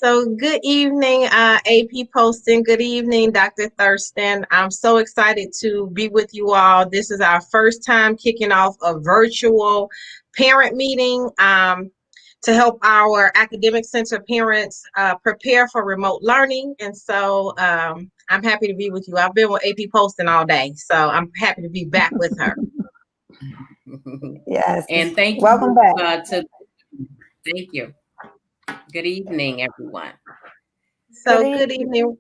So good evening, AP Poston. Good evening, Dr. Thurston. I'm so excited to be with you all. This is our first time kicking off a virtual parent meeting to help our academic center parents prepare for remote learning. And so I'm happy to be with you. I've been with AP Poston all day, so I'm happy to be back with her. Yes. And thank Welcome you back. thank you. Good evening, everyone. So Good good evening.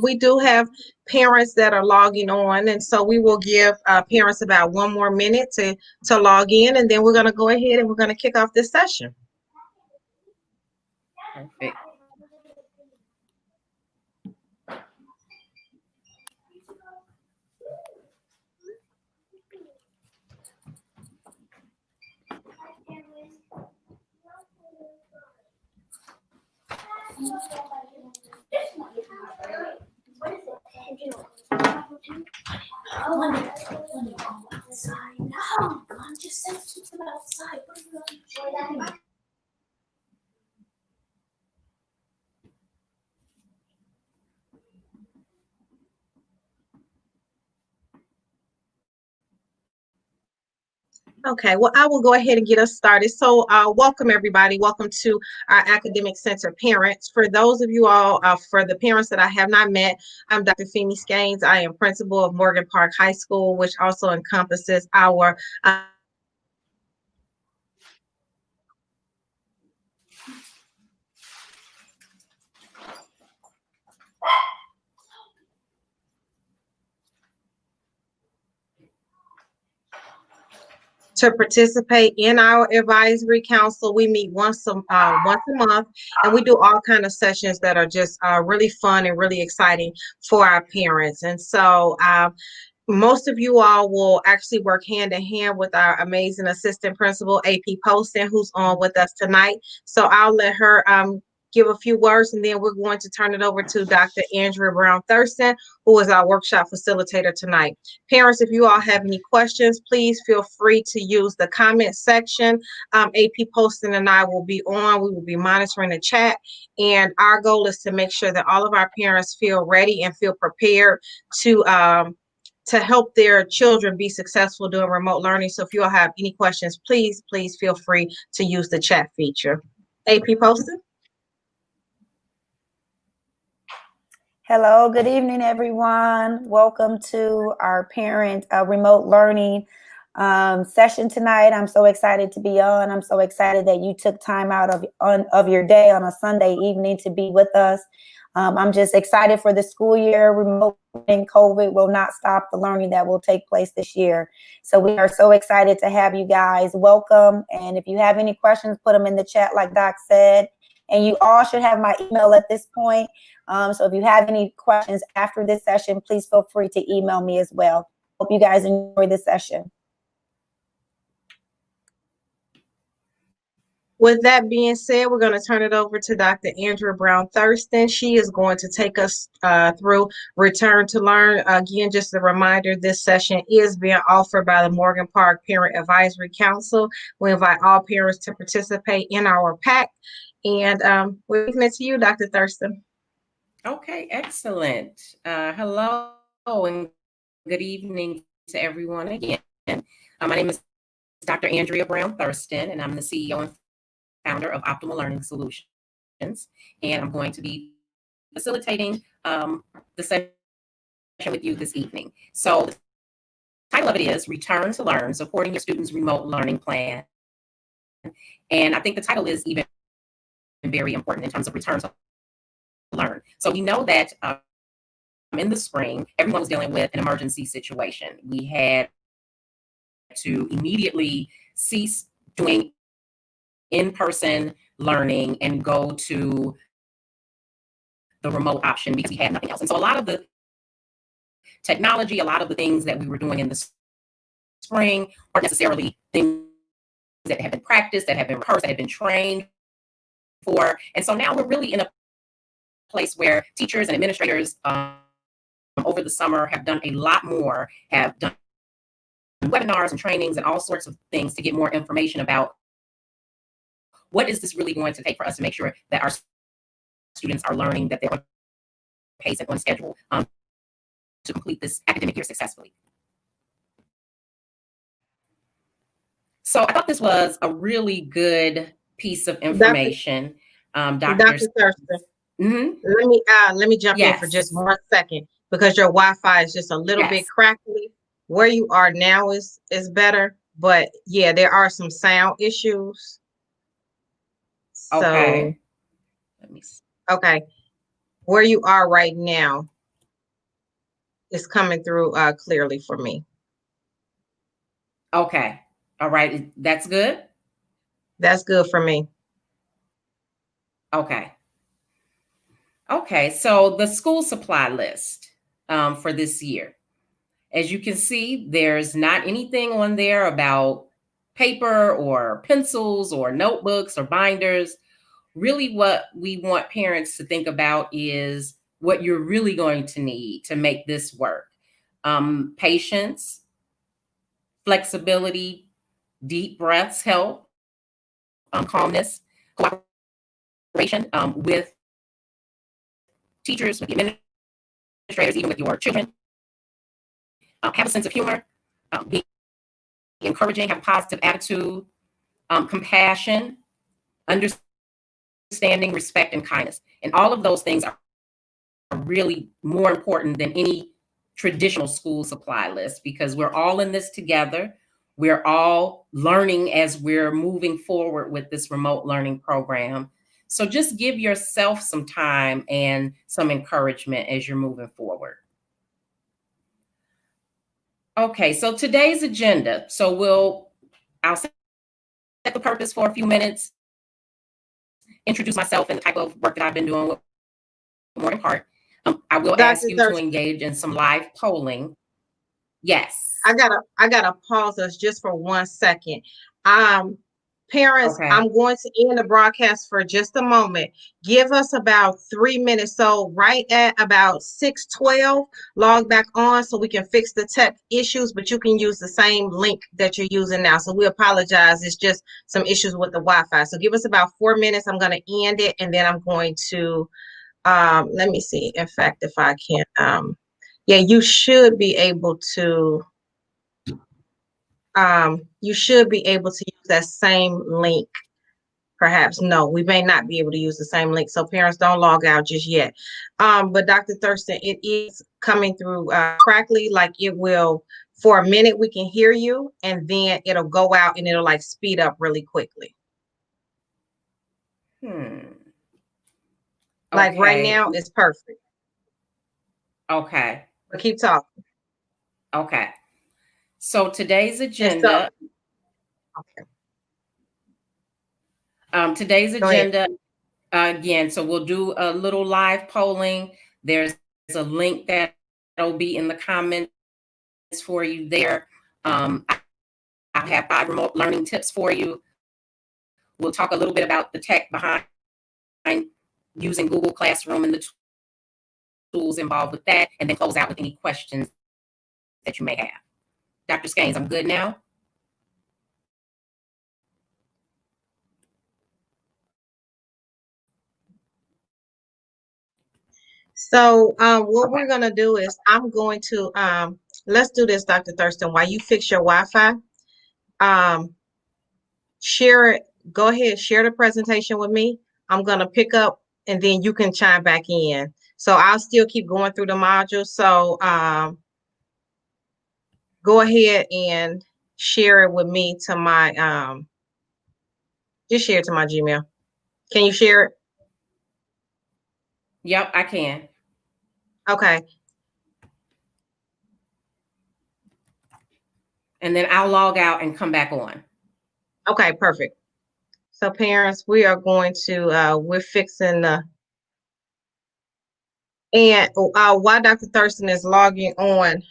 We do have parents that are logging on, and so we will give parents about one more minute to log in, and then we're going to go ahead and we're going to kick off this session. Perfect. Okay, well, I will go ahead and get us started. So, welcome everybody. Welcome to our Academic Center parents. For those of you all, for the parents that I have not met, I'm Dr. Femi Skanes. I am principal of Morgan Park High School, which also encompasses our to participate in our advisory council. We meet once a month, and we do all kind of sessions that are just really fun and really exciting for our parents. And so most of you all will actually work hand in hand with our amazing assistant principal, AP Poston, who's on with us tonight. So I'll let her give a few words, and then we're going to turn it over to Dr. Andrea Brown-Thirston, who is our workshop facilitator tonight. Parents, if you all have any questions, please feel free to use the comment section. AP Poston and I will be on. We will be monitoring the chat, and our goal is to make sure that all of our parents feel ready and feel prepared to help their children be successful doing remote learning. So if you all have any questions, please feel free to use the chat feature. AP Poston? Hello, good evening, everyone. Welcome to our parent remote learning session tonight. I'm so excited to be on. I'm so excited that you took time out of your day on a Sunday evening to be with us. I'm just excited for the school year. Remote and COVID will not stop the learning that will take place this year. So we are so excited to have you guys. Welcome. And if you have any questions, put them in the chat like Doc said. And you all should have my email at this point. So if you have any questions after this session, please feel free to email me as well. Hope you guys enjoy the session. With that being said, we're going to turn it over to Dr. Andrea Brown-Thirston. She is going to take us through Return to Learn. Again, just a reminder, this session is being offered by the Morgan Park Parent Advisory Council. We invite all parents to participate in our PAC. And we're giving it to you, Dr. Thurston. Okay, excellent. Hello and good evening to everyone again. My name is Dr. Andrea Brown-Thirston, and I'm the CEO and founder of Optimal Learning Solutions. And I'm going to be facilitating the session with you this evening. So the title of it is Return to Learn, Supporting Your Students' Remote Learning Plan. And I think the title is even very important in terms of return to learn. So we know that in the spring, everyone was dealing with an emergency situation. We had to immediately cease doing in-person learning and go to the remote option because we had nothing else. And so a lot of the technology, a lot of the things that we were doing in the spring aren't necessarily things that have been practiced, that have been rehearsed, that have been trained for. And so now we're really in a place where teachers and administrators over the summer have done a lot more, have done webinars and trainings and all sorts of things to get more information about what is this really going to take for us to make sure that our students are learning, that they're on pace and on schedule to complete this academic year successfully. So I thought this was a really good piece of information. Dr. Thurston, let me jump in for just 1 second, because your Wi-Fi is just a little bit crackly. Where you are now is better, but yeah, there are some sound issues. So, okay. Let me see. Okay. Where you are right now is coming through clearly for me. Okay. All right. That's good. That's good for me. Okay. Okay. So the school supply list for this year. As you can see, there's not anything on there about paper or pencils or notebooks or binders. Really, what we want parents to think about is what you're really going to need to make this work. Patience, flexibility, deep breaths help, calmness, cooperation with teachers, with the administrators, even with your children. Have a sense of humor, be encouraging, have a positive attitude, compassion, understanding, respect, and kindness. And all of those things are really more important than any traditional school supply list, because we're all in this together. We're all learning as we're moving forward with this remote learning program. So just give yourself some time and some encouragement as you're moving forward. Okay, so today's agenda. So I'll set the purpose for a few minutes, introduce myself and the type of work that I've been doing with Morning Part. I will ask you to engage in some live polling. Yes. I gotta pause us just for 1 second. Parents, Okay. I'm going to end the broadcast for just a moment. Give us about 3 minutes. So right at about 6:12, log back on so we can fix the tech issues, but you can use the same link that you're using now. So we apologize. It's just some issues with the Wi-Fi. So give us about 4 minutes. I'm going to end it, and then I'm going to, let me see. In fact, if I can, yeah, you should be able to, use that same link. Perhaps no, we may not be able to use the same link. So parents, don't log out just yet. But Dr. Thurston, it is coming through crackly, like it will. For a minute we can hear you, and then it'll go out and it'll like speed up really quickly. Like right now it's perfect. Okay. But keep talking. Okay. So today's agenda. Today's agenda, again, so we'll do a little live polling. There's a link that'll be in the comments for you there. I have 5 remote learning tips for you. We'll talk a little bit about the tech behind using Google Classroom and the tools involved with that, and then close out with any questions that you may have. Dr. Skanes, I'm good now? So what we're going to do is I'm going to, let's do this, Dr. Thurston, while you fix your Wi-Fi. Share it. Go ahead, share the presentation with me. I'm going to pick up, and then you can chime back in. So I'll still keep going through the modules. So go ahead and share it with me to my, just share it to my Gmail. Can you share it? Yep, I can. Okay. And then I'll log out and come back on. Okay, perfect. So parents, we are going to, we're fixing the, and while Dr. Thurston is logging on,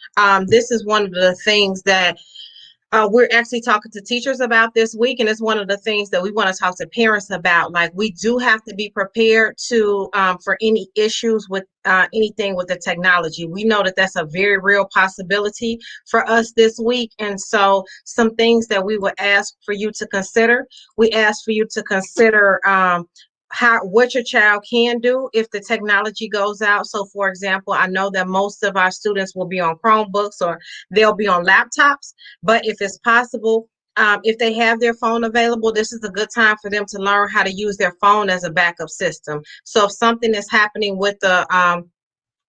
this is one of the things that we're actually talking to teachers about this week, and it's one of the things that we want to talk to parents about. Like, we do have to be prepared to for any issues with anything with the technology. We know that that's a very real possibility for us this week, and so some things that we would ask for you to consider. We ask for you to consider what your child can do if the technology goes out. So for example, I know that most of our students will be on Chromebooks or they'll be on laptops, but if it's possible, if they have their phone available, this is a good time for them to learn how to use their phone as a backup system. So if something is happening with the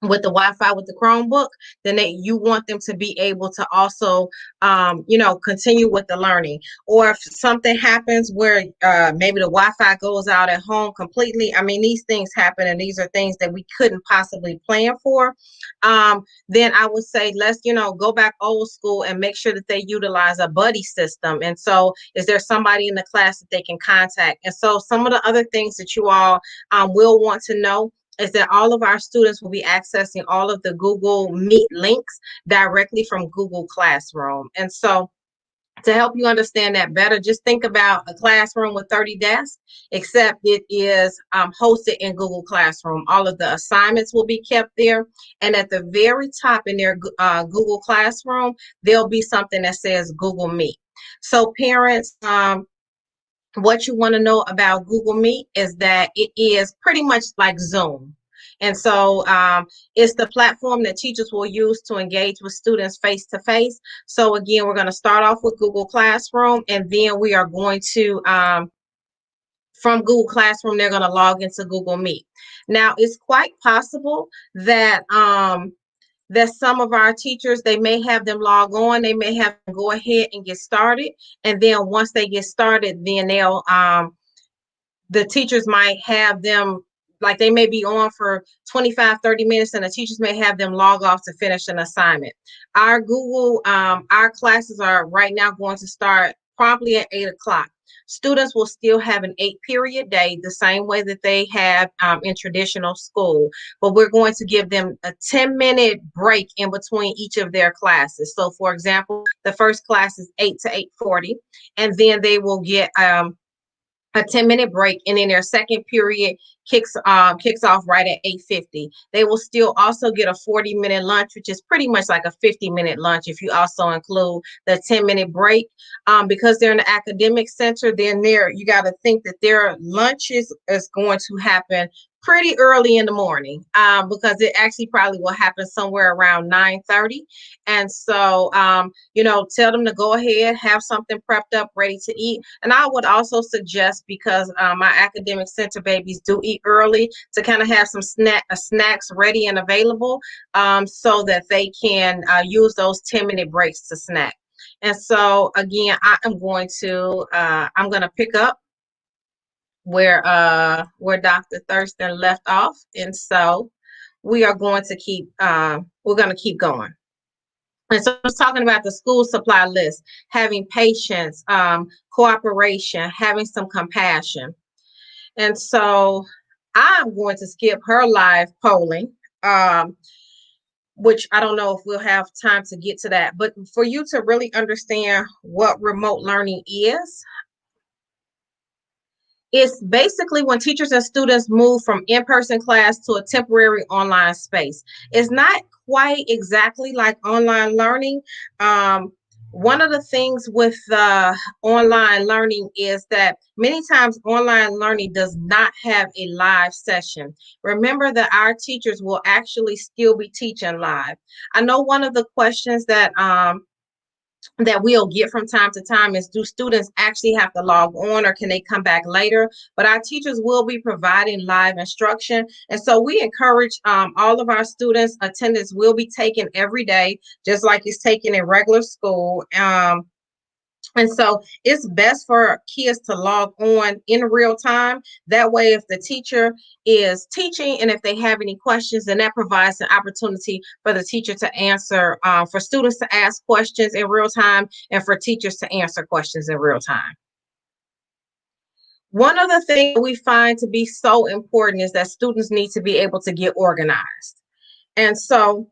Wi-Fi with the Chromebook, then you want them to be able to also, continue with the learning. Or if something happens where maybe the Wi-Fi goes out at home completely, I mean, these things happen, and these are things that we couldn't possibly plan for. Then I would say let's, go back old school and make sure that they utilize a buddy system. And so, is there somebody in the class that they can contact? And so, some of the other things that you all will want to know is that all of our students will be accessing all of the Google Meet links directly from Google Classroom. And so to help you understand that better, just think about a classroom with 30 desks, except it is hosted in Google Classroom. All of the assignments will be kept there. And at the very top in their Google Classroom, there'll be something that says Google Meet. So parents, what you want to know about Google Meet is that it is pretty much like Zoom. And so it's the platform that teachers will use to engage with students face to face. So again, we're going to start off with Google Classroom, and then we are going to, from Google Classroom, they're going to log into Google Meet. Now, it's quite possible that some of our teachers, they may have them log on, they may have them go ahead and get started. And then once they get started, then they'll, the teachers might have them, like they may be on for 25, 30 minutes, and the teachers may have them log off to finish an assignment. Our our classes are right now going to start promptly at 8 o'clock. Students will still have an 8-period day, the same way that they have in traditional school, but we're going to give them a 10-minute break in between each of their classes. So for example, the first class is 8 to 8:40, and then they will get a 10-minute break, and then their second period kicks off right at 8:50. They will still also get a 40-minute lunch, which is pretty much like a 50-minute lunch if you also include the 10-minute break. Because they're in the academic center, then you got to think that their lunch is going to happen pretty early in the morning, because it actually probably will happen somewhere around 9:30. And so, tell them to go ahead, have something prepped up, ready to eat. And I would also suggest, because my academic center babies do eat early, to kind of have some snacks ready and available, so that they can use those 10-minute breaks to snack. And so again, I'm going to pick up where Dr. Thurston left off. And so we are going to keep going. And so I was talking about the school supply list, having patience, cooperation, having some compassion. And so I'm going to skip her live polling, which I don't know if we'll have time to get to that. But for you to really understand what remote learning is, it's basically when teachers and students move from in-person class to a temporary online space. It's not quite exactly like online learning. One of the things with online learning is that many times online learning does not have a live session. Remember that our teachers will actually still be teaching live. I know one of the questions that we'll get from time to time is, do students actually have to log on, or can they come back later? But our teachers will be providing live instruction. And so we encourage all of our students, attendance will be taken every day, just like it's taken in regular school. And so it's best for kids to log on in real time. That way, if the teacher is teaching and if they have any questions, then that provides an opportunity for the teacher to answer, for students to ask questions in real time, and for teachers to answer questions in real time. One of the things we find to be so important is that students need to be able to get organized. And so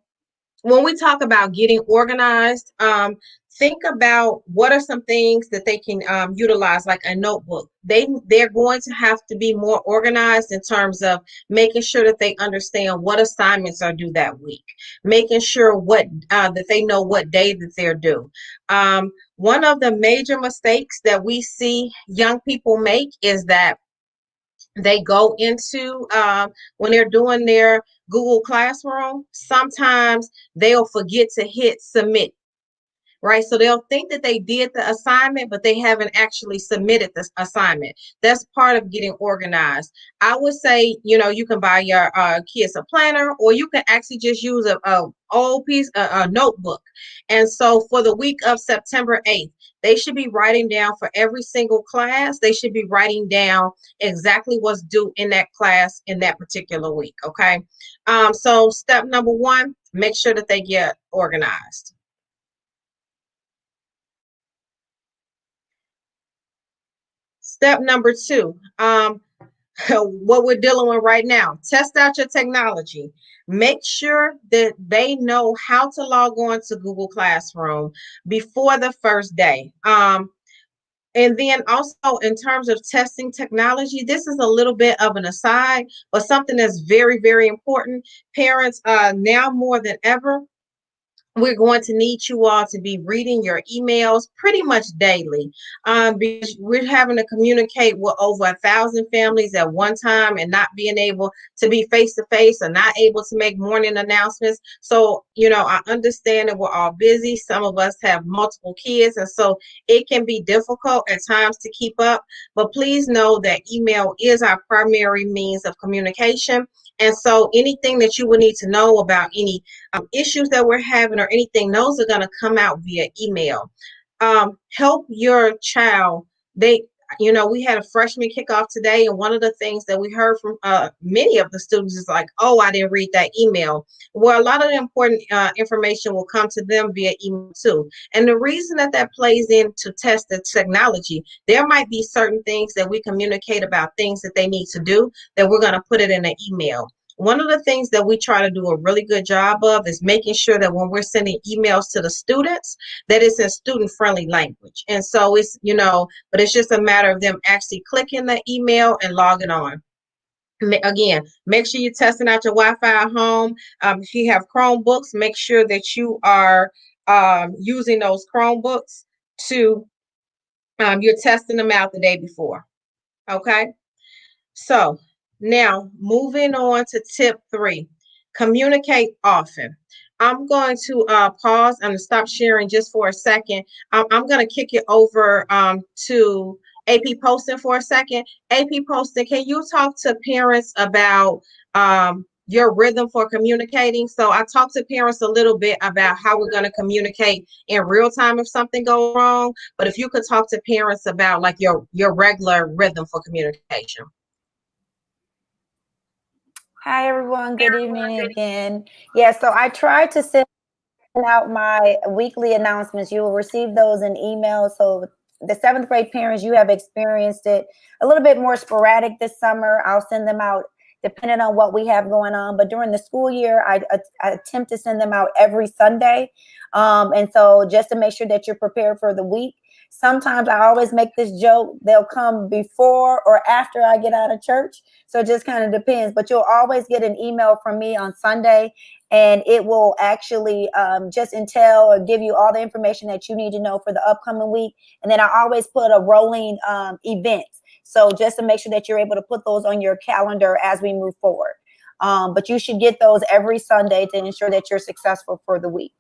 when we talk about getting organized, think about what are some things that they can utilize, like a notebook. They're going to have to be more organized in terms of making sure that they understand what assignments are due that week, making sure that they know what day that they're due. One of the major mistakes that we see young people make is that they go into when they're doing their Google Classroom, sometimes they'll forget to hit submit, right? So they'll think that they did the assignment, but they haven't actually submitted the assignment. That's part of getting organized. I would say, you can buy your kids a planner, or you can actually just use a old piece, a notebook. And so for the week of September 8th, they should be writing down for every single class. They should be writing down exactly what's due in that class in that particular week. Okay. So step number one, make sure that they get organized. Step number two, what we're dealing with right now, test out your technology. Make sure that they know how to log on to Google Classroom before the first day. And then also in terms of testing technology, this is a little bit of an aside, but something that's very, very important. Parents, now more than ever, we're going to need you all to be reading your emails pretty much daily, because we're having to communicate with over 1,000 families at one time and not being able to be face to face or not able to make morning announcements. So, I understand that we're all busy. Some of us have multiple kids, and so it can be difficult at times to keep up. But please know that email is our primary means of communication. And so anything that you would need to know about any issues that we're having or anything, those are going to come out via email. Help your child. We had a freshman kickoff today, and one of the things that we heard from many of the students is like, oh, I didn't read that email. Well, a lot of the important information will come to them via email too. And the reason that plays into test the technology, there might be certain things that we communicate about things that they need to do that we're going to put it in an email. One of the things that we try to do a really good job of is making sure that when we're sending emails to the students, that it's in student-friendly language. And so it's, but it's just a matter of them actually clicking the email and logging on. Again, make sure you're testing out your Wi-Fi at home. If you have Chromebooks, make sure that you are using those Chromebooks to, you're testing them out the day before. Okay. So now moving on to tip 3, communicate often. I'm going to pause and stop sharing just for a second. I'm going to kick it over to AP Poston for a second. AP Poston, can you talk to parents about your rhythm for communicating? So I talked to parents a little bit about how we're going to communicate in real time if something goes wrong. But if you could talk to parents about like your regular rhythm for communication. Hi, everyone. Good evening again. Yeah, so I tried to send out my weekly announcements. You will receive those in email. So the 7th grade parents, you have experienced it a little bit more sporadic this summer. I'll send them out depending on what we have going on. But during the school year, I attempt to send them out every Sunday. And so just to make sure that you're prepared for the week. Sometimes I always make this joke, they'll come before or after I get out of church. So it just kind of depends. But you'll always get an email from me on Sunday, and it will actually just entail or give you all the information that you need to know for the upcoming week. And then I always put a rolling events. So just to make sure that you're able to put those on your calendar as we move forward. But you should get those every Sunday to ensure that you're successful for the week.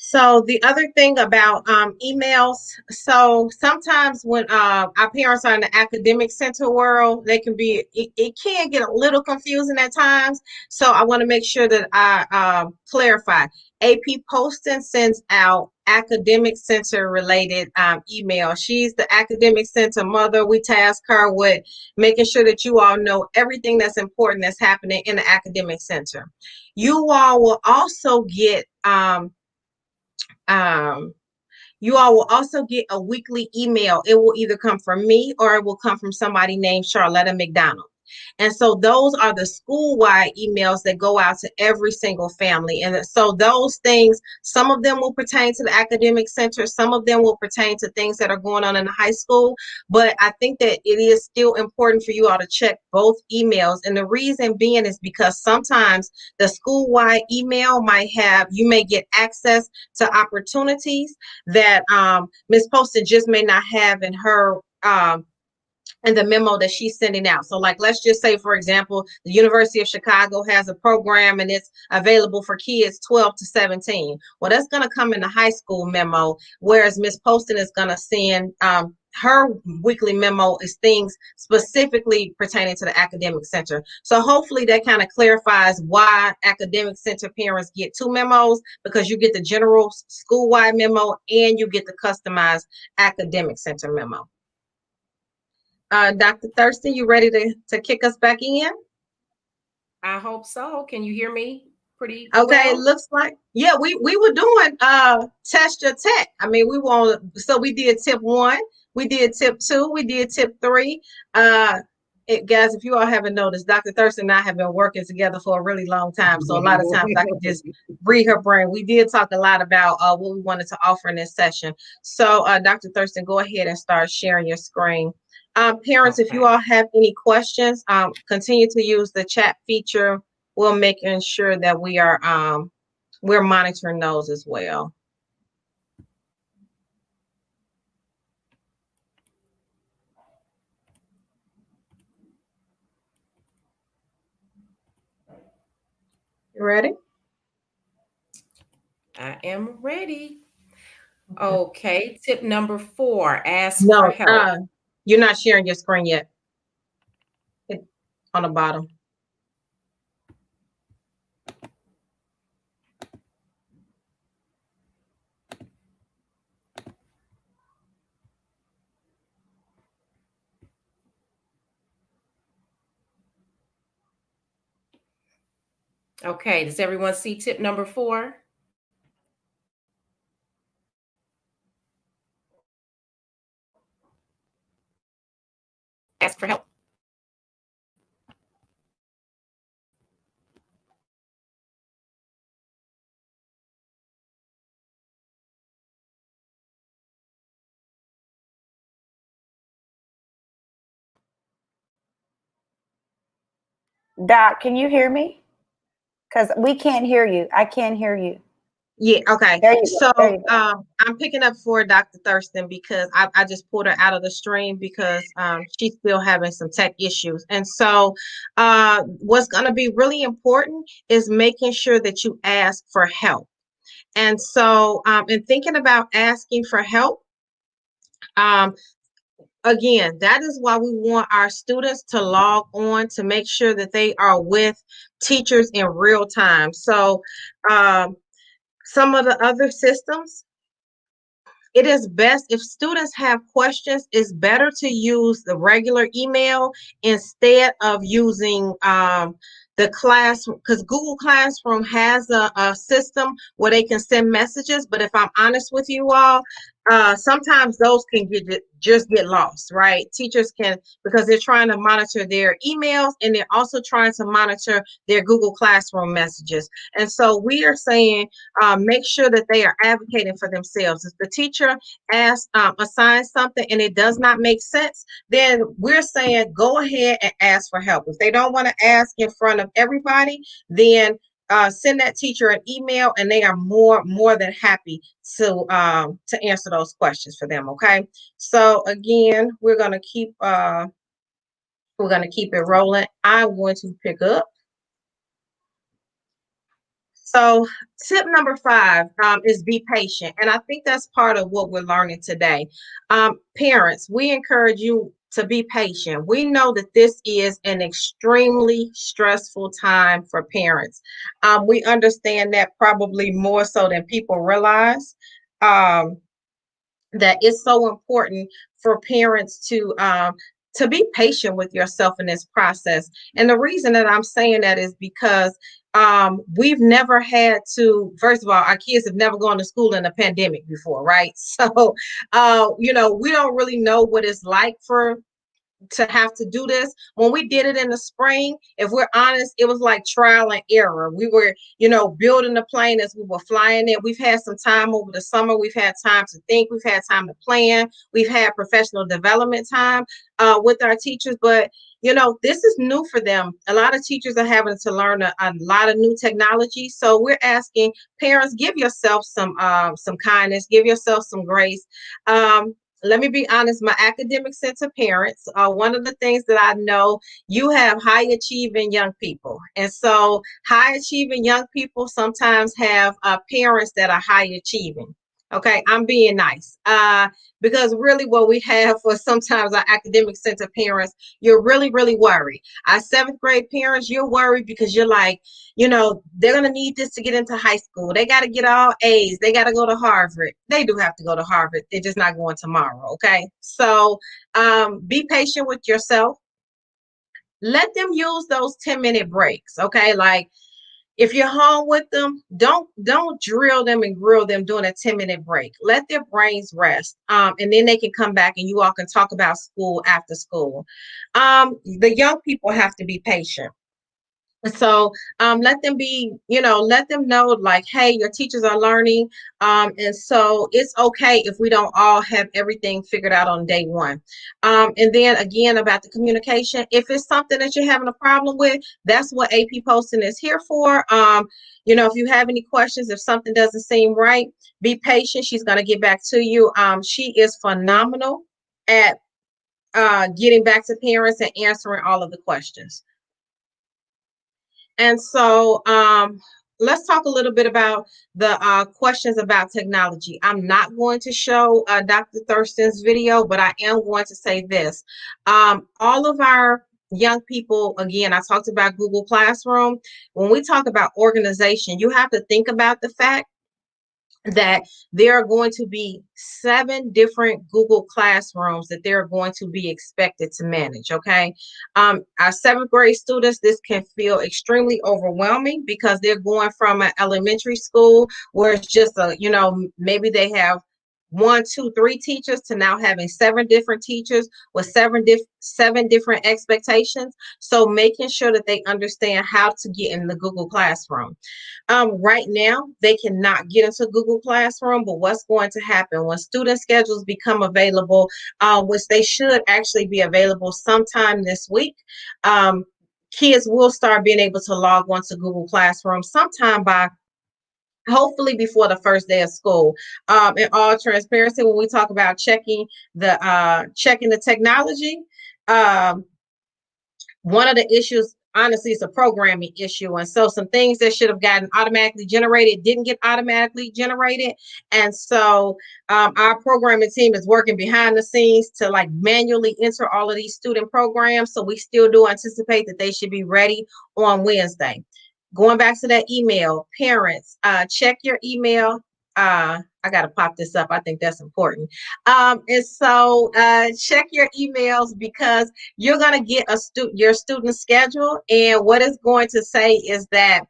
So the other thing about emails, so sometimes when our parents are in the academic center world, they can be, it can get a little confusing at times. So I want to make sure that I clarify. AP Poston sends out academic center related email. She's the academic center mother. We task her with making sure that you all know everything that's important that's happening in the academic center. You all will also get you all will also get a weekly email. It will either come from me or it will come from somebody named Charlotta McDonald. And so those are the school-wide emails that go out to every single family. And so those things, some of them will pertain to the academic center. Some of them will pertain to things that are going on in the high school. But I think that it is still important for you all to check both emails. And the reason being is because sometimes the school-wide email you may get access to opportunities that Ms. Poston just may not have in her and the memo that she's sending out. So like, let's just say, for example, the University of Chicago has a program and it's available for kids 12 to 17. Well, that's going to come in the high school memo, whereas Ms. Poston is going to send her weekly memo is things specifically pertaining to the academic center. So hopefully that kind of clarifies why academic center parents get two memos, because you get the general school-wide memo and you get the customized academic center memo. Dr. Thurston, you ready to kick us back in? I hope so. Can you hear me pretty Okay, well? it looks like, yeah, we were doing test your tech. I mean, so we did tip 1, we did tip 2, we did tip 3. Guys, if you all haven't noticed, Dr. Thurston and I have been working together for a really long time. So a lot of times I can just read her brain. We did talk a lot about what we wanted to offer in this session. So Dr. Thurston, go ahead and start sharing your screen. Parents, if you all have any questions, continue to use the chat feature. We'll make sure that we're monitoring those as well. You ready? I am ready. Okay, tip number 4, ask No, for help. you're not sharing your screen yet. It's on the bottom. Okay, does everyone see tip number 4? Ask for help. Doc, can you hear me? Because we can't hear you. I can't hear you. Yeah, okay. There you So go. There you go. I'm picking up for Dr. Thurston because I just pulled her out of the stream because she's still having some tech issues. And so what's going to be really important is making sure that you ask for help. And so in thinking about asking for help, again, that is why we want our students to log on to make sure that they are with teachers in real time. So some of the other systems, it is best if students have questions, it's better to use the regular email instead of using the class, because Google Classroom has a system where they can send messages. But if I'm honest with you all, sometimes those can just get lost, right? Teachers can, because they're trying to monitor their emails and they're also trying to monitor their Google Classroom messages. And so we are saying make sure that they are advocating for themselves. If the teacher assigns something and it does not make sense, then we're saying go ahead and ask for help. If they don't want to ask in front of everybody, then send that teacher an email and they are more than happy to answer those questions for them. Okay, so again, we're gonna keep it rolling. I'm going to pick up. So tip number 5 is be patient. And I think that's part of what we're learning today. Parents, we encourage you to be patient. We know that this is an extremely stressful time for parents. We understand that probably more so than people realize. That it's so important for parents to be patient with yourself in this process. And the reason that I'm saying that is because we've never had to, first of all, our kids have never gone to school in a pandemic before, right? So, we don't really know what it's like to have to do this. When we did it in the spring, if we're honest, it was like trial and error. We were, building the plane as we were flying it. We've had some time over the summer. We've had time to think. We've had time to plan. We've had professional development time with our teachers. But, this is new for them. A lot of teachers are having to learn a lot of new technology. So we're asking parents, give yourself some kindness, give yourself some grace. let me be honest, my academic center parents are one of the things that I know. You have high achieving young people. And so high achieving young people sometimes have parents that are high achieving. Okay, I'm being nice. Because really what we have for sometimes our academic center parents, you're really, really worried. Our seventh grade parents, you're worried because you're like, they're going to need this to get into high school. They got to get all A's. They got to go to Harvard. They do have to go to Harvard. They're just not going tomorrow. Okay. So be patient with yourself. Let them use those 10-minute breaks. Okay. Like if you're home with them, don't drill them and grill them during a 10-minute break. Let their brains rest. And then they can come back and you all can talk about school after school. The young people have to be patient. So let them be, let them know like, hey, your teachers are learning. And so it's okay if we don't all have everything figured out on day one. And then again, about the communication, if it's something that you're having a problem with, that's what AP posting is here for. If you have any questions, if something doesn't seem right, be patient. She's going to get back to you. She is phenomenal at getting back to parents and answering all of the questions. And so let's talk a little bit about the questions about technology. I'm not going to show Dr. Thurston's video, but I am going to say this. All of our young people, again, I talked about Google Classroom. When we talk about organization, you have to think about the fact that there are going to be 7 different Google Classrooms that they're going to be expected to manage. Okay. Our 7th grade students, this can feel extremely overwhelming because they're going from an elementary school where it's just maybe they have 1, 2, 3 teachers to now having 7 different teachers with 7 different expectations. So making sure that they understand how to get in the Google Classroom. Right now, they cannot get into Google Classroom, but what's going to happen when student schedules become available, which they should actually be available sometime this week, kids will start being able to log on to Google Classroom sometime by hopefully before the first day of school. In all transparency, when we talk about checking the technology, one of the issues, honestly, is a programming issue. And so some things that should have gotten automatically generated didn't get automatically generated. And so our programming team is working behind the scenes to like manually enter all of these student programs. So we still do anticipate that they should be ready on Wednesday. Going back to that email, parents, check your email. I got to pop this up. I think that's important. And so check your emails because you're going to get your student schedule. And what it's going to say is that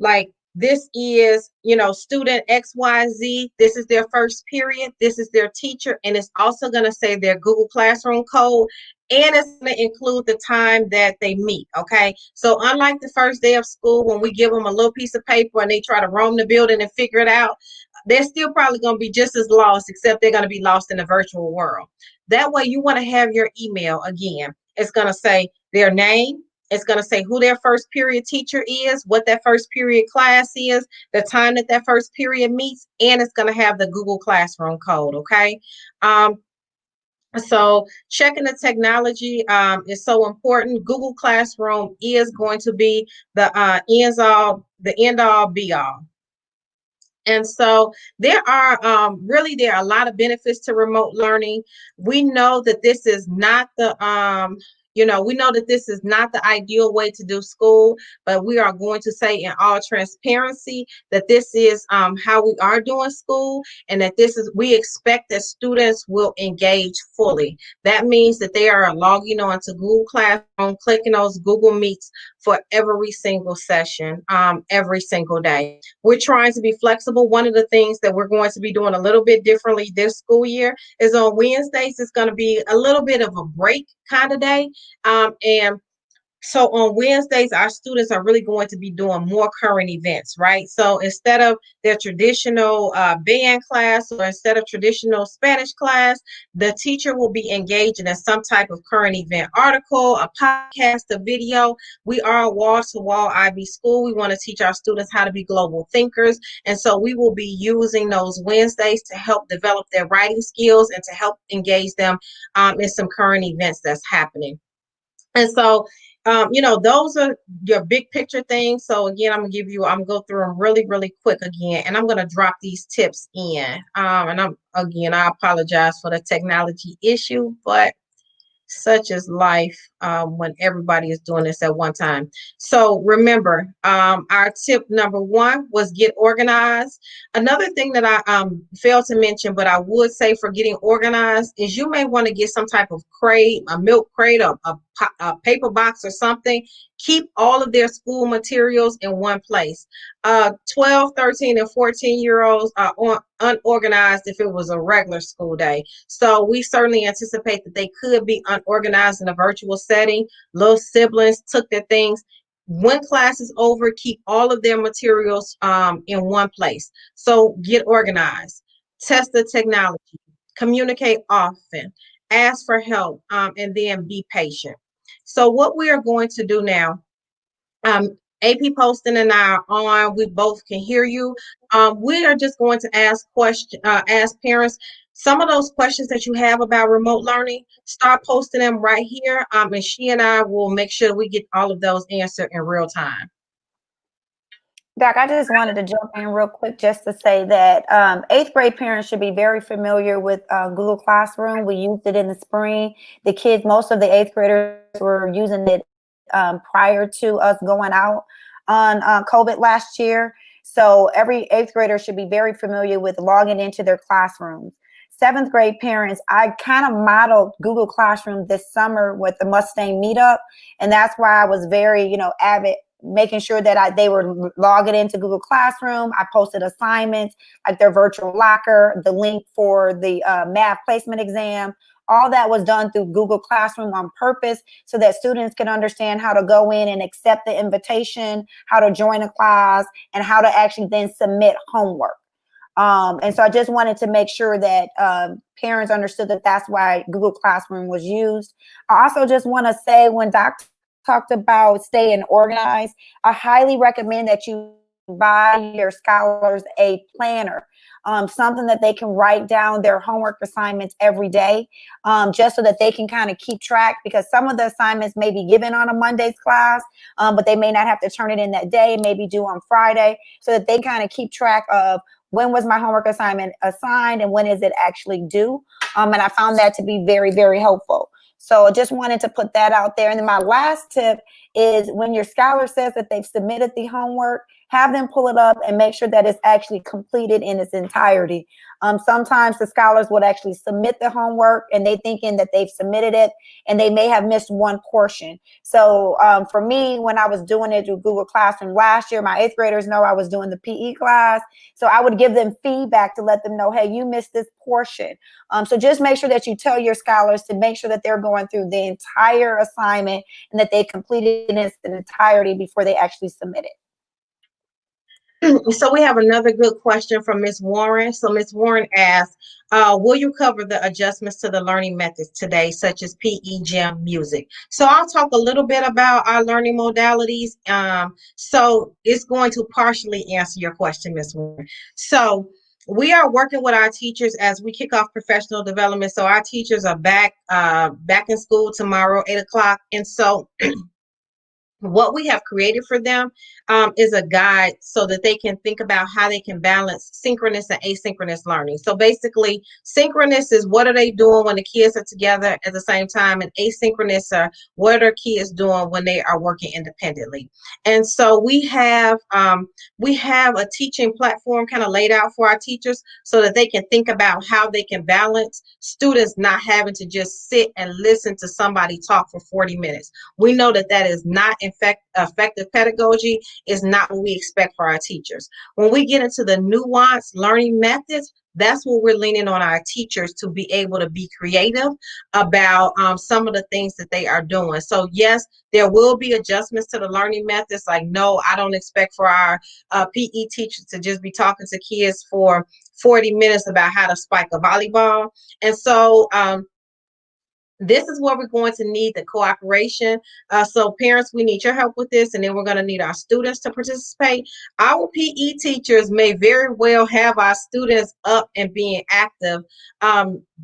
like this is, student XYZ. This is their first period. This is their teacher. And it's also going to say their Google Classroom code. And it's going to include the time that they meet, okay? So unlike the first day of school, when we give them a little piece of paper and they try to roam the building and figure it out, they're still probably going to be just as lost, except they're going to be lost in the virtual world. That way, you want to have your email again. It's going to say their name. It's going to say who their first period teacher is, what that first period class is, the time that first period meets, and it's going to have the Google Classroom code, okay? So checking the technology is so important. Google Classroom is going to be the end all be all. And so there are a lot of benefits to remote learning. We know that this is not the ideal way to do school, but we are going to say in all transparency that this is how we are doing school, and that we expect that students will engage fully. That means that they are logging on to Google Classroom, clicking those Google Meets for every single session, every single day. We're trying to be flexible. One of the things that we're going to be doing a little bit differently this school year is on Wednesdays, it's going to be a little bit of a break kind of day. And So on Wednesdays, our students are really going to be doing more current events, right? So instead of their traditional band class or instead of traditional Spanish class, the teacher will be engaging in some type of current event article, a podcast, a video. We are a wall-to-wall IB school. We want to teach our students how to be global thinkers. And so we will be using those Wednesdays to help develop their writing skills and to help engage them in some current events that's happening. And so, those are your big picture things. So again, I'm gonna go through them really, really quick again, and I'm gonna drop these tips in. I apologize for the technology issue, but such is life when everybody is doing this at one time. So remember, our tip number one was get organized. Another thing that I failed to mention, but I would say for getting organized is you may want to get some type of crate, a milk crate, a paper box or something. Keep all of their school materials in one place. 12, 13, and 14-year-olds are unorganized if it was a regular school day. So we certainly anticipate that they could be unorganized in a virtual setting. Little siblings took their things. When class is over, keep all of their materials in one place. So get organized. Test the technology. Communicate often. Ask for help, and then be patient. So what we are going to do now, AP Poston and I are on. We both can hear you. We are just going to ask parents some of those questions that you have about remote learning. Start posting them right here, and she and I will make sure we get all of those answered in real time. Doc, I just wanted to jump in real quick just to say that 8th grade parents should be very familiar with Google Classroom. We used it in the spring. Most of the 8th graders were using it prior to us going out on COVID last year. So every 8th grader should be very familiar with logging into their classrooms. 7th grade parents, I kind of modeled Google Classroom this summer with the Mustang meetup. And that's why I was very, avid, making sure that they were logging into Google Classroom. I posted assignments like their virtual locker, the link for the math placement exam. All that was done through Google Classroom on purpose so that students can understand how to go in and accept the invitation, how to join a class, and how to actually then submit homework. And so I just wanted to make sure that parents understood that that's why Google Classroom was used. I also just want to say, when Dr. talked about staying organized, I highly recommend that you buy your scholars a planner, something that they can write down their homework assignments every day, just so that they can kind of keep track, because some of the assignments may be given on a Monday's class, but they may not have to turn it in that day, maybe due on Friday, so that they kind of keep track of when was my homework assignment assigned and when is it actually due. And I found that to be very, very helpful. So I just wanted to put that out there. And then my last tip is, when your scholar says that they've submitted the homework, have them pull it up and make sure that it's actually completed in its entirety. Sometimes the scholars would actually submit the homework and they thinking that they've submitted it, and they may have missed one portion. So for me, when I was doing it through Google Classroom last year, my 8th graders know I was doing the PE class. So I would give them feedback to let them know, hey, you missed this portion. So just make sure that you tell your scholars to make sure that they're going through the entire assignment and that they completed it in its entirety before they actually submit it. So we have another good question from Ms. Warren. So Ms. Warren asks, will you cover the adjustments to the learning methods today, such as PE, gym, music? So I'll talk a little bit about our learning modalities. So it's going to partially answer your question, Ms. Warren. So we are working with our teachers as we kick off professional development. So our teachers are back in school tomorrow, 8 o'clock. And so what we have created for them is a guide so that they can think about how they can balance synchronous and asynchronous learning. So basically, synchronous is what are they doing when the kids are together at the same time, and asynchronous are what are kids doing when they are working independently. And so we have a teaching platform kind of laid out for our teachers so that they can think about how they can balance students not having to just sit and listen to somebody talk for 40 minutes. We know that that is not in effective pedagogy is not what we expect for our teachers. When we get into the nuanced learning methods, that's what we're leaning on our teachers to be able to be creative about some of the things that they are doing. So yes, there will be adjustments to the learning methods. Like, no, I don't expect for our PE teachers to just be talking to kids for 40 minutes about how to spike a volleyball. And so this is where we're going to need the cooperation. So parents, we need your help with this, and then we're going to need our students to participate. Our PE teachers may very well have our students up and being active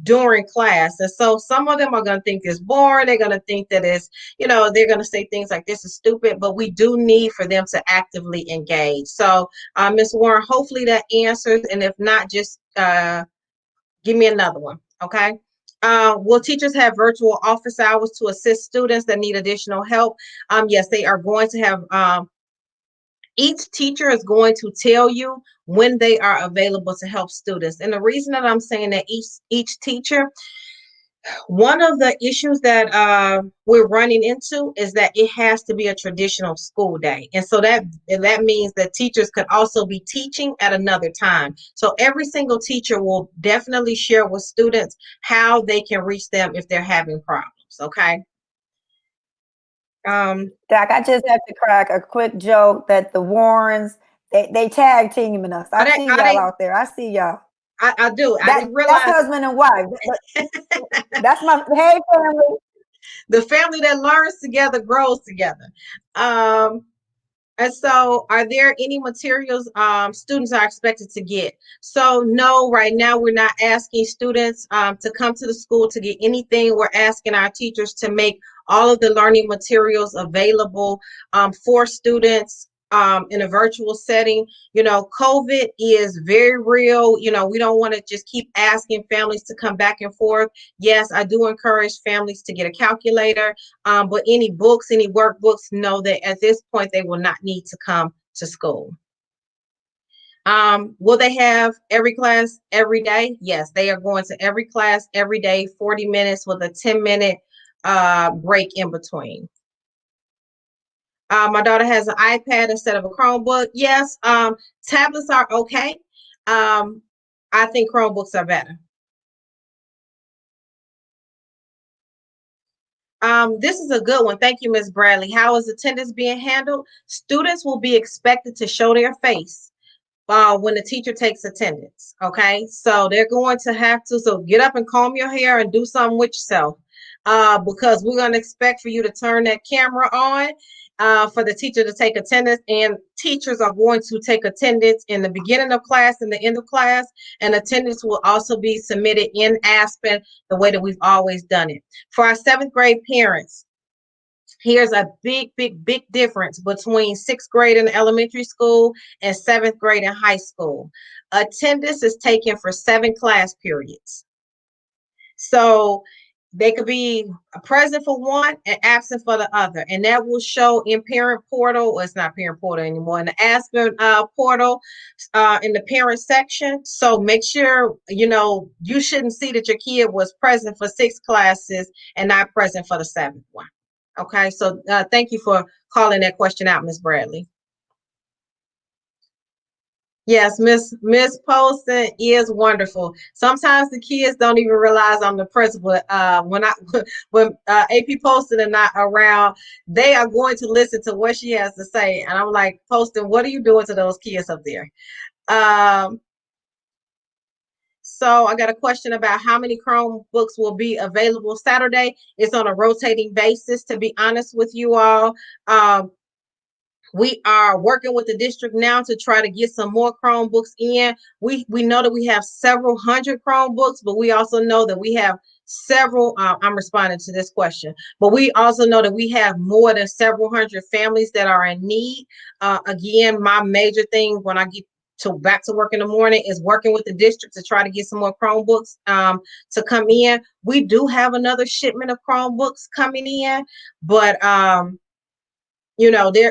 during class. And so some of them are going to think it's boring. They're going to think that it's, they're going to say things like, this is stupid, but we do need for them to actively engage. So Ms. Warren, hopefully that answers. And if not, just give me another one, okay? Will teachers have virtual office hours to assist students that need additional help? Yes, they are going to have, each teacher is going to tell you when they are available to help students. And the reason that I'm saying that each teacher, one of the issues that we're running into is that it has to be a traditional school day. And so that means that teachers could also be teaching at another time. So every single teacher will definitely share with students how they can reach them if they're having problems, okay? Doc, I just have to crack a quick joke that the Warrens, they tag teaming us. I see y'all out there. I see y'all. I do. I didn't realize. That's husband and wife. That's my, hey, family. The family that learns together grows together. And so are there any materials students are expected to get? So no, right now we're not asking students to come to the school to get anything. We're asking our teachers to make all of the learning materials available for students in a virtual setting. COVID is very real. We don't want to just keep asking families to come back and forth. Yes, I do encourage families to get a calculator, but any books, any workbooks, know that at this point they will not need to come to school. Will they have every class every day? Yes, they are going to every class every day, 40 minutes with a 10-minute break in between. My daughter has an iPad instead of a Chromebook. Yes, tablets are okay. I think Chromebooks are better. This is a good one. Thank you, Ms. Bradley. How is attendance being handled? Students will be expected to show their face when the teacher takes attendance. Okay, so they're going to have to, so get up and comb your hair and do something with yourself because we're going to expect for you to turn that camera on for the teacher to take attendance, and teachers are going to take attendance in the beginning of class and the end of class, and attendance will also be submitted in Aspen the way that we've always done it. For our 7th grade parents, here's a big difference between 6th grade in elementary school and 7th grade in high school. Attendance is taken for 7 class periods. So they could be present for one and absent for the other. And that will show in parent portal. Well, it's not parent portal anymore. In the Aspen portal in the parent section. So make sure, you shouldn't see that your kid was present for 6 classes and not present for the 7th one. Okay, so thank you for calling that question out, Ms. Bradley. Yes, Miss Poston is wonderful. Sometimes the kids don't even realize I'm the principal. When AP Poston and not around, they are going to listen to what she has to say, and I'm like, Poston, what are you doing to those kids up there? So I got a question about how many Chromebooks will be available Saturday. It's on a rotating basis, to be honest with you all. We are working with the district now to try to get some more Chromebooks in. We know that we have several hundred Chromebooks, but we also know that we have several, I'm responding to this question, but we also know that we have more than several hundred families that are in need. Again, my major thing when I get back to work in the morning is working with the district to try to get some more Chromebooks to come in. We do have another shipment of Chromebooks coming in, but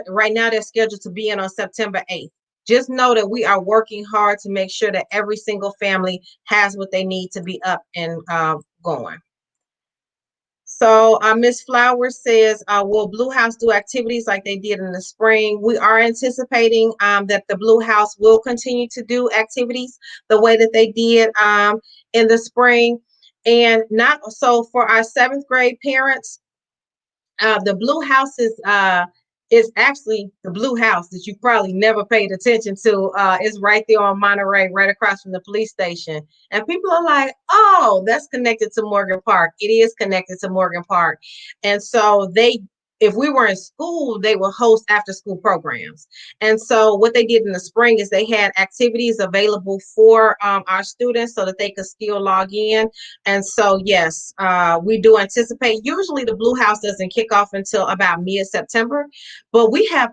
right now they're scheduled to be in on September 8th. Just know that we are working hard to make sure that every single family has what they need to be up and going. So Miss Flowers says, will Blue House do activities like they did in the spring? We are anticipating that the Blue House will continue to do activities the way that they did in the spring. And not so for our 7th grade parents, the Blue House is actually the Blue House that you probably never paid attention to. It's right there on Monterey, right across from the police station. And people are like, "Oh, that's connected to Morgan Park." It is connected to Morgan Park, and so if we were in school, they will host after school programs. And so what they did in the spring is they had activities available for our students so that they could still log in. And so, yes, we do anticipate. Usually the Blue House doesn't kick off until about mid-September. But we have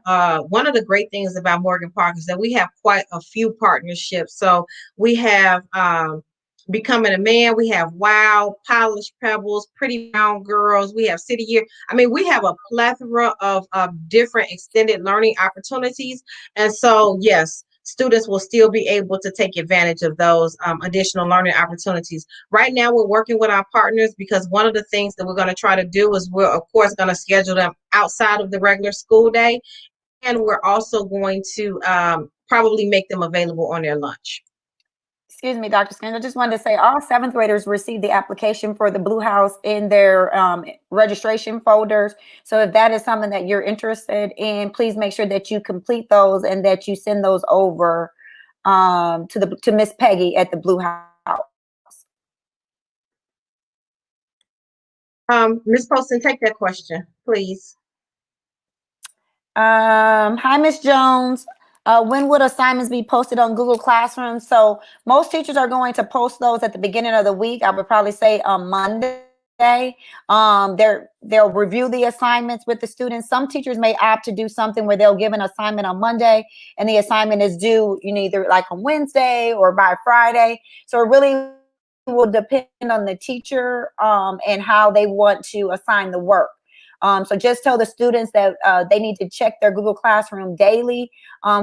one of the great things about Morgan Park is that we have quite a few partnerships. So we have Becoming a Man, we have Wow, Polished Pebbles, Pretty Brown Girls, we have City Year. I mean, we have a plethora of different extended learning opportunities. And so, yes, students will still be able to take advantage of those additional learning opportunities. Right now, we're working with our partners because one of the things that we're going to try to do is we're, of course, going to schedule them outside of the regular school day. And we're also going to probably make them available on their lunch. Excuse me, Dr. Skins. I just wanted to say all 7th graders received the application for the Blue House in their registration folders. So if that is something that you're interested in, please make sure that you complete those and that you send those over to Miss Peggy at the Blue House. Ms. Poston, take that question, please. Hi, Miss Jones. When would assignments be posted on Google Classroom? So most teachers are going to post those at the beginning of the week. I would probably say on Monday. They'll review the assignments with the students. Some teachers may opt to do something where they'll give an assignment on Monday and the assignment is due, either like on Wednesday or by Friday. So it really will depend on the teacher and how they want to assign the work. So just tell the students that they need to check their Google Classroom daily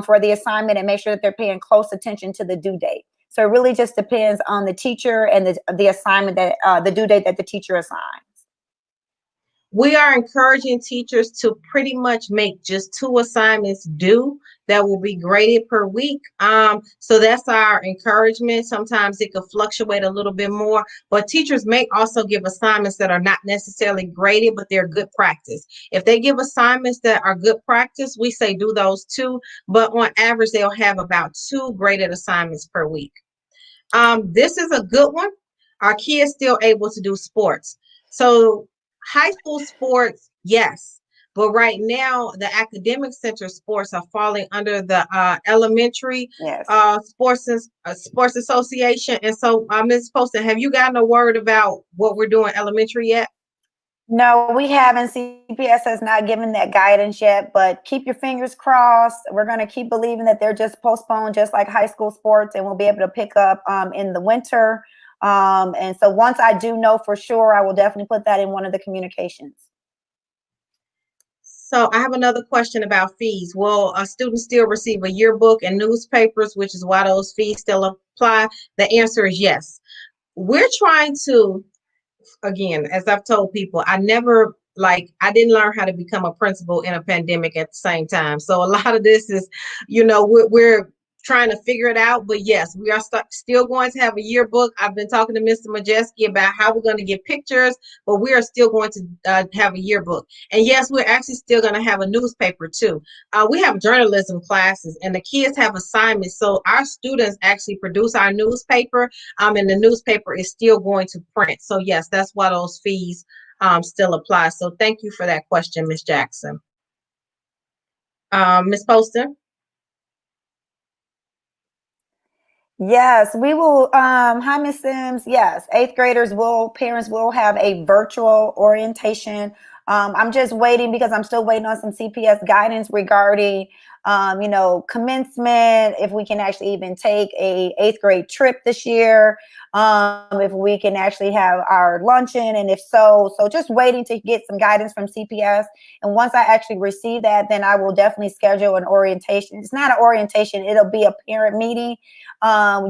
for the assignment and make sure that they're paying close attention to the due date. So it really just depends on the teacher and the assignment that the due date that the teacher assigns. We are encouraging teachers to pretty much make just 2 assignments due that will be graded per week. So that's our encouragement. Sometimes it could fluctuate a little bit more, but teachers may also give assignments that are not necessarily graded, but they're good practice. If they give assignments that are good practice, we say do those too, but on average, they'll have about 2 graded assignments per week. This is a good one. Are kids still able to do sports? So high school sports, yes. But right now, the academic center sports are falling under the elementary sports association. And so, Ms. Poston, have you gotten a word about what we're doing elementary yet? No, we haven't. CPS has not given that guidance yet, but keep your fingers crossed. We're going to keep believing that they're just postponed, just like high school sports, and we'll be able to pick up in the winter. And so once I do know for sure, I will definitely put that in one of the communications. So I have another question about fees. Will a student still receive a yearbook and newspapers, which is why those fees still apply? The answer is yes. We're trying to, again, as I've told people, I didn't learn how to become a principal in a pandemic at the same time. So a lot of this is, we're trying to figure it out. But yes, we are still going to have a yearbook. I've been talking to Mr. Majeski about how we're going to get pictures, but we are still going to have a yearbook. And yes, we're actually still going to have a newspaper too. We have journalism classes and the kids have assignments. So our students actually produce our newspaper and the newspaper is still going to print. So yes, that's why those fees still apply. So thank you for that question, Ms. Jackson. Ms. Poston? Yes, we will. Hi, Ms. Sims. Yes, 8th graders parents will have a virtual orientation. I'm just waiting because I'm still waiting on some CPS guidance regarding, commencement, if we can actually even take a 8th grade trip this year, if we can actually have our luncheon, and if so just waiting to get some guidance from CPS. And once I actually receive that, then I will definitely schedule an orientation. It's not an orientation, it'll be a parent meeting.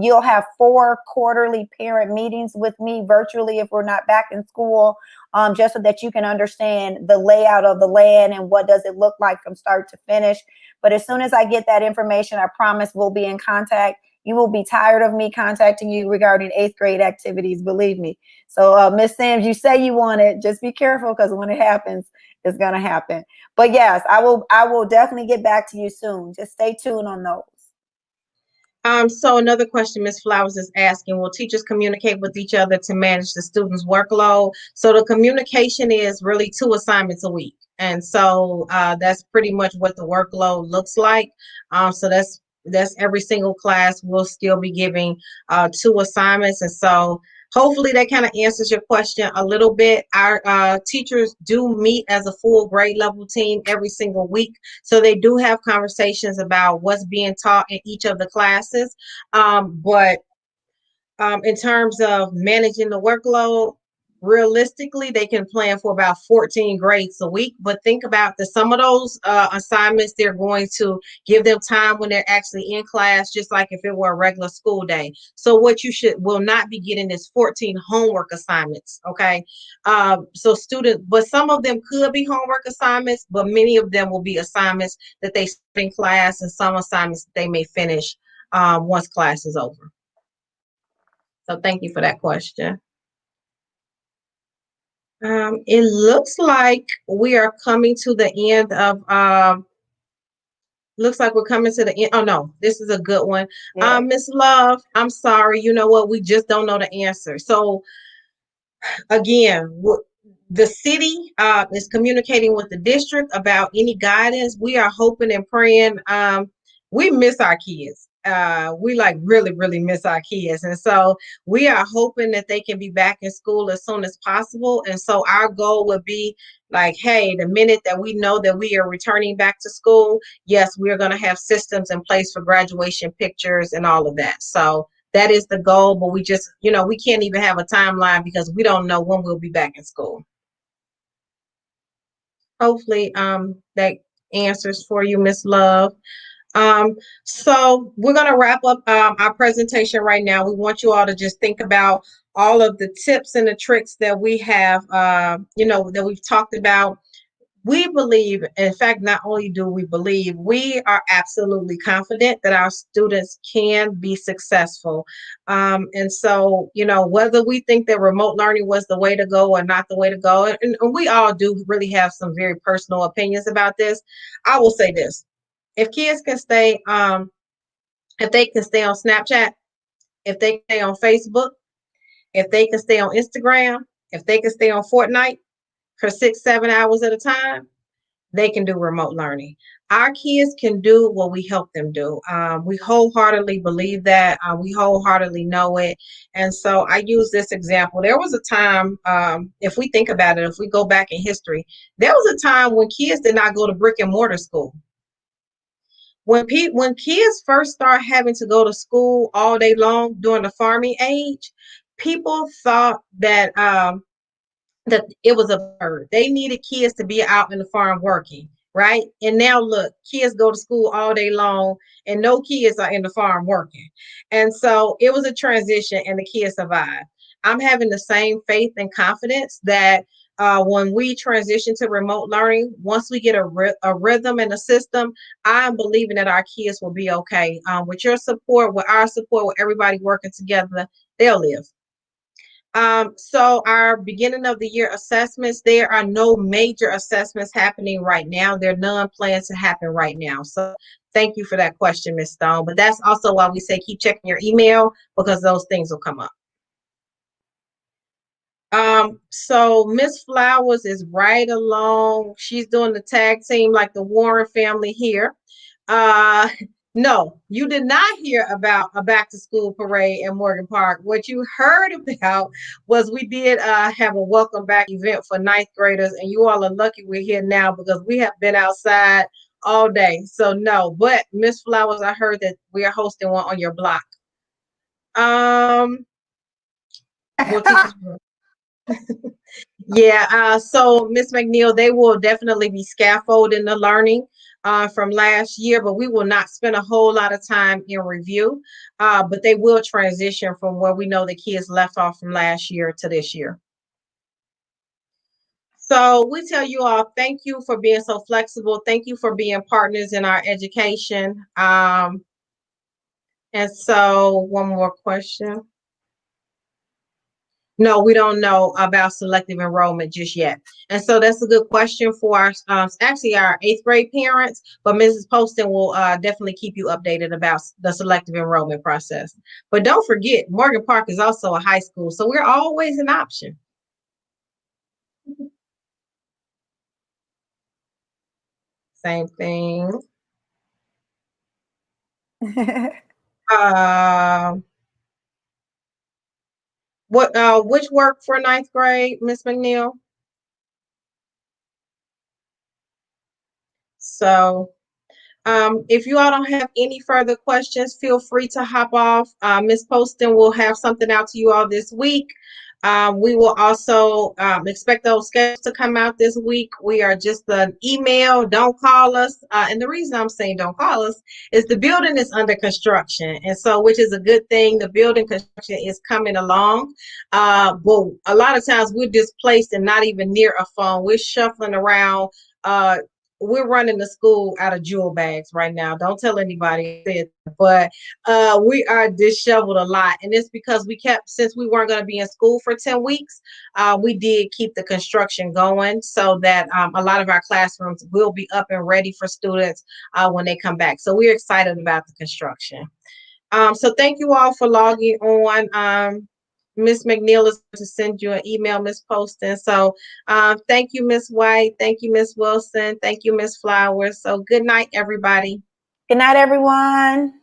You'll have 4 quarterly parent meetings with me virtually if we're not back in school. just so that you can understand the layout of the land and what does it look like from start to finish. But as soon as I get that information, I promise we'll be in contact. You will be tired of me contacting you regarding 8th grade activities, believe me. So Ms. Sims, you say you want it, just be careful, because when it happens, it's gonna happen. But yes, I will definitely get back to you soon. Just stay tuned on those. So another question Ms. Flowers is asking, will teachers communicate with each other to manage the students' workload? So the communication is really 2 assignments a week. And so that's pretty much what the workload looks like. So that's every single class will still be giving 2 assignments. And so hopefully that kind of answers your question a little bit. Our teachers do meet as a full grade level team every single week. So they do have conversations about what's being taught in each of the classes. But in terms of managing the workload, realistically, they can plan for about 14 grades a week. But think about that some of those assignments, they're going to give them time when they're actually in class, just like if it were a regular school day. So what you will not be getting is 14 homework assignments, okay? So but some of them could be homework assignments, but many of them will be assignments that they start in class, and some assignments they may finish once class is over. So thank you for that question. It looks like we are coming to the end of, looks like we're coming to the end. Oh no, this is a good one. Yeah. Miss Love, I'm sorry. You know what? We just don't know the answer. So again, the city is communicating with the district about any guidance. We are hoping and praying. We miss our kids. We like really miss our kids. And so we are hoping that they can be back in school as soon as possible. And so our goal would be like, hey, the minute that we know that we are returning back to school, yes, we're going to have systems in place for graduation pictures and all of that. So that is the goal, but we just, we can't even have a timeline because we don't know when we'll be back in school. Hopefully, that answers for you, Miss Love. So we're going to wrap up our presentation right now. We want you all to just think about all of the tips and the tricks that we have, that we've talked about. We believe, in fact, not only do we believe, we are absolutely confident that our students can be successful. And so, whether we think that remote learning was the way to go or not the way to go, and we all do really have some very personal opinions about this, I will say this. If kids can stay, if they can stay on Snapchat, if they can stay on Facebook, if they can stay on Instagram, if they can stay on Fortnite for 6-7 hours at a time, they can do remote learning. Our kids can do what we help them do. We wholeheartedly believe that. We wholeheartedly know it. And so I use this example. There was a time, if we think about it, if we go back in history, there was a time when kids did not go to brick and mortar school. When kids first start having to go to school all day long during the farming age, people thought that it was absurd. They needed kids to be out in the farm working, right? And now look, kids go to school all day long and no kids are in the farm working. And so it was a transition and the kids survived. I'm having the same faith and confidence that when we transition to remote learning, once we get a rhythm and a system, I'm believing that our kids will be okay. With your support, with our support, with everybody working together, they'll live. So our beginning of the year assessments, there are no major assessments happening right now. There are none planned to happen right now. So thank you for that question, Ms. Stone. But that's also why we say keep checking your email, because those things will come up. So Miss Flowers is right along. She's doing the tag team like the Warren family here. No, you did not hear about a back to school parade in Morgan Park. What you heard about was we did have a welcome back event for 9th graders, and you all are lucky we're here now because we have been outside all day. So no, but Miss Flowers, I heard that we are hosting one on your block. Yeah, so Miss McNeil, they will definitely be scaffolding the learning from last year, but we will not spend a whole lot of time in review, but they will transition from where we know the kids left off from last year to this year. So we tell you all, thank you for being so flexible. Thank you for being partners in our education. And so one more question. No, we don't know about selective enrollment just yet. And so that's a good question for our actually our 8th grade parents, but Mrs. Poston will definitely keep you updated about the selective enrollment process. But don't forget, Morgan Park is also a high school, so we're always an option. Same thing. Which work for 9th grade, Miss McNeil? So if you all don't have any further questions, feel free to hop off. Ms. Poston will have something out to you all this week. We will also expect those schedules to come out this week. We are just an email. Don't call us. And the reason I'm saying don't call us is the building is under construction. And so, which is a good thing. The building construction is coming along. But a lot of times we're displaced and not even near a phone. We're shuffling around. We're running the school out of jewel bags right now. Don't tell anybody, but we are disheveled a lot. And it's because since we weren't going to be in school for 10 weeks, we did keep the construction going so that a lot of our classrooms will be up and ready for students when they come back. So we're excited about the construction. So thank you all for logging on. Miss McNeil is going to send you an email, Miss Poston. So thank you, Miss White. Thank you, Miss Wilson. Thank you, Miss Flowers. So good night, everybody. Good night, everyone.